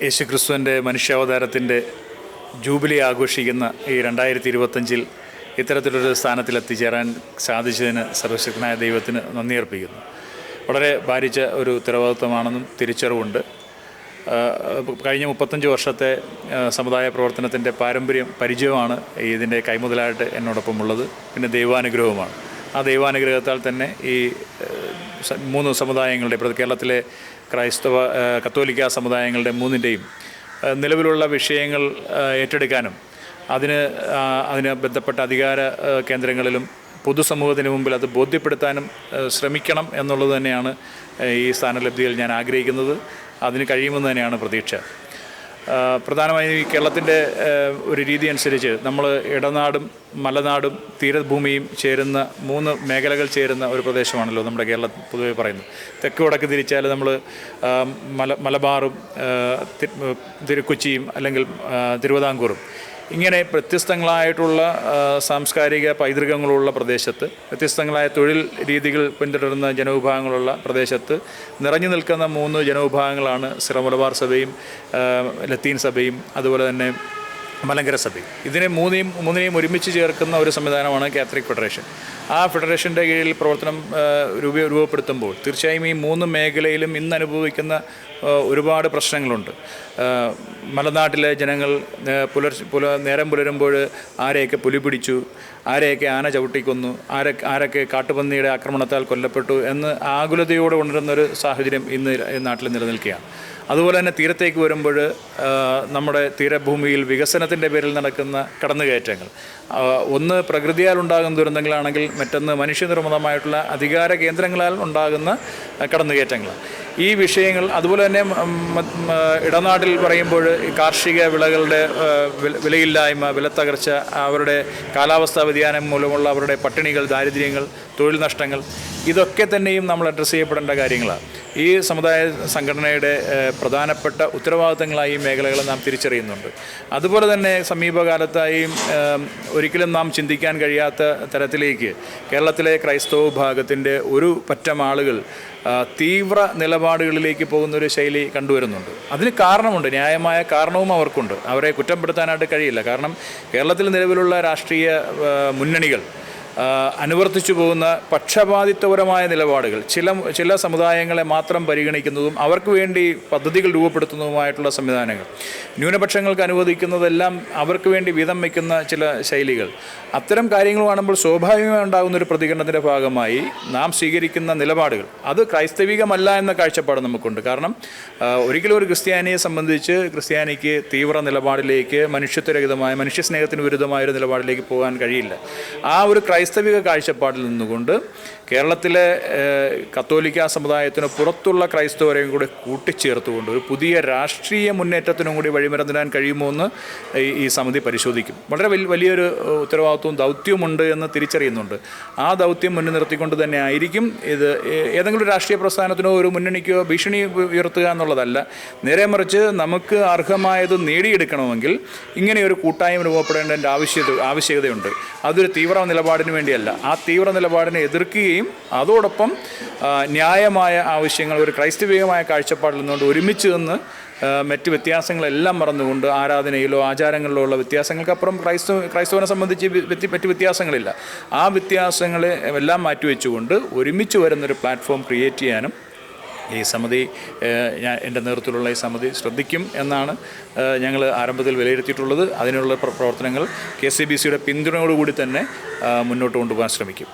യേശുക്രിസ്തുവിൻ്റെ മനുഷ്യാവതാരത്തിൻ്റെ ജൂബിലി ആഘോഷിക്കുന്ന ഈ 2025 ഇത്തരത്തിലൊരു സ്ഥാനത്തിലെത്തിച്ചേരാൻ സാധിച്ചതിന് സർവശക്തനായ ദൈവത്തിന് നന്ദി അർപ്പിക്കുന്നു. വളരെ ഭാരിച്ച ഒരു ഉത്തരവാദിത്വമാണെന്നും തിരിച്ചറിവുണ്ട്. കഴിഞ്ഞ 35 വർഷത്തെ സമുദായ പ്രവർത്തനത്തിൻ്റെ പരിചയമാണ് ഇതിൻ്റെ കൈമുതലായിട്ട് എന്നോടൊപ്പം ഉള്ളത്. പിന്നെ ദൈവാനുഗ്രഹവുമാണ്. ആ ദൈവാനുഗ്രഹത്താൽ തന്നെ ഈ 3 സമുദായങ്ങളുടെ, കേരളത്തിലെ ക്രൈസ്തവ കത്തോലിക്ക സമുദായങ്ങളുടെ 3ൻ്റെയും നിലവിലുള്ള വിഷയങ്ങൾ ഏറ്റെടുക്കാനും അതിന് ബന്ധപ്പെട്ട അധികാര കേന്ദ്രങ്ങളിലും പൊതുസമൂഹത്തിന് മുമ്പിൽ അത് ബോധ്യപ്പെടുത്താനും ശ്രമിക്കണം എന്നുള്ളത് തന്നെയാണ് ഈ സ്ഥാനലബ്ധിയിൽ ഞാൻ ആഗ്രഹിക്കുന്നത്. അതിന് കഴിയുമെന്ന് തന്നെയാണ് പ്രതീക്ഷ. പ്രധാനമായും ഈ കേരളത്തിൻ്റെ ഒരു രീതി അനുസരിച്ച് നമ്മൾ ഇടനാടും മലനാടും തീരഭൂമിയും ചേരുന്ന 3 മേഖലകൾ ചേരുന്ന ഒരു പ്രദേശമാണല്ലോ നമ്മുടെ കേരളം പൊതുവെ പറയുന്നത്. തെക്ക് വടക്ക് തിരിച്ചാൽ നമ്മൾ മലബാറും കൊച്ചിയും അല്ലെങ്കിൽ തിരുവിതാംകൂറും, ഇങ്ങനെ വ്യത്യസ്തങ്ങളായിട്ടുള്ള സാംസ്കാരിക പൈതൃകങ്ങളുള്ള പ്രദേശത്ത്, വ്യത്യസ്തങ്ങളായ തൊഴിൽ രീതികൾ പിന്തുടരുന്ന ജനവിഭാഗങ്ങളുള്ള പ്രദേശത്ത് നിറഞ്ഞു നിൽക്കുന്ന 3 ജനവിഭാഗങ്ങളാണ് സിറോ മലബാർ സഭയും ലത്തീൻ സഭയും അതുപോലെ തന്നെ മലങ്കര സഭയും. ഇതിനെ മൂന്നിനെയും ഒരുമിച്ച് ചേർക്കുന്ന ഒരു സംവിധാനമാണ് കാത്തലിക് ഫെഡറേഷൻ. ആ ഫെഡറേഷൻ്റെ കീഴിൽ പ്രവർത്തനം രൂപപ്പെടുത്തുമ്പോൾ തീർച്ചയായും ഈ 3 മേഖലയിലും ഇന്ന് അനുഭവിക്കുന്ന ഒരുപാട് പ്രശ്നങ്ങളുണ്ട്. മലനാട്ടിലെ ജനങ്ങൾ നേരം പുലരുമ്പോൾ ആരെയൊക്കെ പുലി പിടിച്ചു, ആരെയൊക്കെ ആന ചവിട്ടിക്കൊന്നു, ആരൊക്കെ കാട്ടുപന്നിയുടെ ആക്രമണത്താൽ കൊല്ലപ്പെട്ടു എന്ന് ആകുലതയോടെ ഉണരുന്നൊരു സാഹചര്യം ഇന്ന് നാട്ടിൽ നിലനിൽക്കുകയാണ്. അതുപോലെ തന്നെ തീരത്തേക്ക് വരുമ്പോൾ നമ്മുടെ തീരഭൂമിയിൽ വികസനത്തിൻ്റെ പേരിൽ നടക്കുന്ന കടന്നുകയറ്റങ്ങൾ, ഒന്ന് പ്രകൃതിയാൽ ഉണ്ടാകുന്ന ദുരന്തങ്ങളാണെങ്കിൽ മറ്റൊന്ന് മനുഷ്യനിർമ്മിതമായിട്ടുള്ള അധികാര കേന്ദ്രങ്ങളാൽ ഉണ്ടാകുന്ന കടന്നുകയറ്റങ്ങൾ. ഈ വിഷയങ്ങൾ അതുപോലെ തന്നെ ഇടനാട്ടിൽ പറയുമ്പോൾ കാർഷിക വിളകളുടെ വിലയില്ലായ്മ, വിലത്തകർച്ച, അവരുടെ കാലാവസ്ഥാ വ്യതിയാനം മൂലമുള്ള അവരുടെ പട്ടിണികൾ, ദാരിദ്ര്യങ്ങൾ, തൊഴിൽ നഷ്ടങ്ങൾ, ഇതൊക്കെ തന്നെയും നമ്മൾ അഡ്രസ്സ് ചെയ്യപ്പെടേണ്ട കാര്യങ്ങളാണ്. ഈ സമുദായ സംഘടനയുടെ പ്രധാനപ്പെട്ട ഉത്തരവാദിത്തങ്ങളായി ഈ മേഖലകൾ നാം തിരിച്ചറിയുന്നുണ്ട്. അതുപോലെ തന്നെ സമീപകാലത്തായി ഒരിക്കലും നാം ചിന്തിക്കാൻ കഴിയാത്ത തരത്തിലേക്ക് കേരളത്തിലെ ക്രൈസ്തവ വിഭാഗത്തിൻ്റെ ഒരു പറ്റം ആളുകൾ തീവ്ര നിലപാടുകളിലേക്ക് പോകുന്നൊരു ശൈലി കണ്ടുവരുന്നുണ്ട്. അതിന് കാരണമുണ്ട്, ന്യായമായ കാരണവും അവർക്കുണ്ട്. അവരെ കുറ്റപ്പെടുത്താനായിട്ട് കഴിയില്ല. കാരണം കേരളത്തിൽ നിലവിലുള്ള രാഷ്ട്രീയ മുന്നണികൾ അനുവർത്തിച്ചു പോകുന്ന പക്ഷപാതിത്വപരമായ നിലപാടുകൾ, ചില സമുദായങ്ങളെ മാത്രം പരിഗണിക്കുന്നതും അവർക്ക് വേണ്ടി പദ്ധതികൾ രൂപപ്പെടുത്തുന്നതുമായിട്ടുള്ള സംവിധാനങ്ങൾ, ന്യൂനപക്ഷങ്ങൾക്ക് അനുവദിക്കുന്നതെല്ലാം അവർക്ക് വേണ്ടി വീതം വയ്ക്കുന്ന ചില ശൈലികൾ, അത്തരം കാര്യങ്ങൾ കാണുമ്പോൾ സ്വാഭാവികമായി ഉണ്ടാകുന്നൊരു പ്രതികരണത്തിൻ്റെ ഭാഗമായി നാം സ്വീകരിക്കുന്ന നിലപാടുകൾ അത് ക്രൈസ്തവികമല്ല എന്ന കാഴ്ചപ്പാട് നമുക്കുണ്ട്. കാരണം ഒരിക്കലും ഒരു ക്രിസ്ത്യാനിയെ സംബന്ധിച്ച് ക്രിസ്ത്യാനിക്ക് തീവ്ര നിലപാടിലേക്ക്, മനുഷ്യത്വരഹിതമായ, മനുഷ്യസ്നേഹത്തിന് വിരുദ്ധമായൊരു നിലപാടിലേക്ക് പോകാൻ കഴിയില്ല. ആ ഒരു ക്രൈസ്തവിക കാഴ്ചപ്പാടിൽ നിന്നുകൊണ്ട് കേരളത്തിലെ കത്തോലിക്ക സമുദായത്തിന് പുറത്തുള്ള ക്രൈസ്തവരെയും കൂടി കൂട്ടിച്ചേർത്തുകൊണ്ട് ഒരു പുതിയ രാഷ്ട്രീയ മുന്നേറ്റത്തിനും കൂടി വഴിമരുന്നിടാൻ കഴിയുമോ എന്ന് ഈ സമിതി പരിശോധിക്കും. വളരെ വലിയൊരു ഉത്തരവാദിത്വവും ദൗത്യമുണ്ട് എന്ന് തിരിച്ചറിയുന്നുണ്ട്. ആ ദൗത്യം മുന്നിൽ നിർത്തിക്കൊണ്ട് തന്നെ ആയിരിക്കും ഇത് ഏതെങ്കിലും രാഷ്ട്രീയ പ്രസ്ഥാനത്തിനോ ഒരു മുന്നണിക്കോ ഭീഷണി ഉയർത്തുക എന്നുള്ളതല്ല. നേരെ മറിച്ച് നമുക്ക് അർഹമായത് നേടിയെടുക്കണമെങ്കിൽ ഇങ്ങനെയൊരു കൂട്ടായ്മ രൂപപ്പെടേണ്ടതിൻ്റെ ആവശ്യകതയുണ്ട്. അതൊരു തീവ്ര നിലപാടിന് വേണ്ടിയല്ല. ആ തീവ്ര നിലപാടിനെ എതിർക്കുകയും അതോടൊപ്പം ന്യായമായ ആവശ്യങ്ങൾ ഒരു ക്രൈസ്തവികമായ കാഴ്ചപ്പാടിൽ നിന്നുകൊണ്ട് ഒരുമിച്ച് നിന്ന് മറ്റ് വ്യത്യാസങ്ങളെല്ലാം മറന്നുകൊണ്ട് ആരാധനയിലോ ആചാരങ്ങളിലോ ഉള്ള വ്യത്യാസങ്ങൾക്കപ്പുറം ക്രൈസ്തവനെ സംബന്ധിച്ച് മറ്റ് വ്യത്യാസങ്ങളില്ല. ആ വ്യത്യാസങ്ങളെ എല്ലാം മാറ്റിവെച്ചുകൊണ്ട് ഒരുമിച്ച് വരുന്നൊരു പ്ലാറ്റ്ഫോം ക്രിയേറ്റ് ചെയ്യാനും ഈ സമിതി, എൻ്റെ നേതൃത്വത്തിലുള്ള ഈ സമിതി ശ്രദ്ധിക്കും എന്നാണ് ഞങ്ങൾ ആരംഭത്തിൽ വിലയിരുത്തിയിട്ടുള്ളത്. അതിനുള്ള പ്രവർത്തനങ്ങൾ KCBCയുടെ പിന്തുണയോടുകൂടി തന്നെ മുന്നോട്ട് കൊണ്ടുപോകാൻ ശ്രമിക്കും.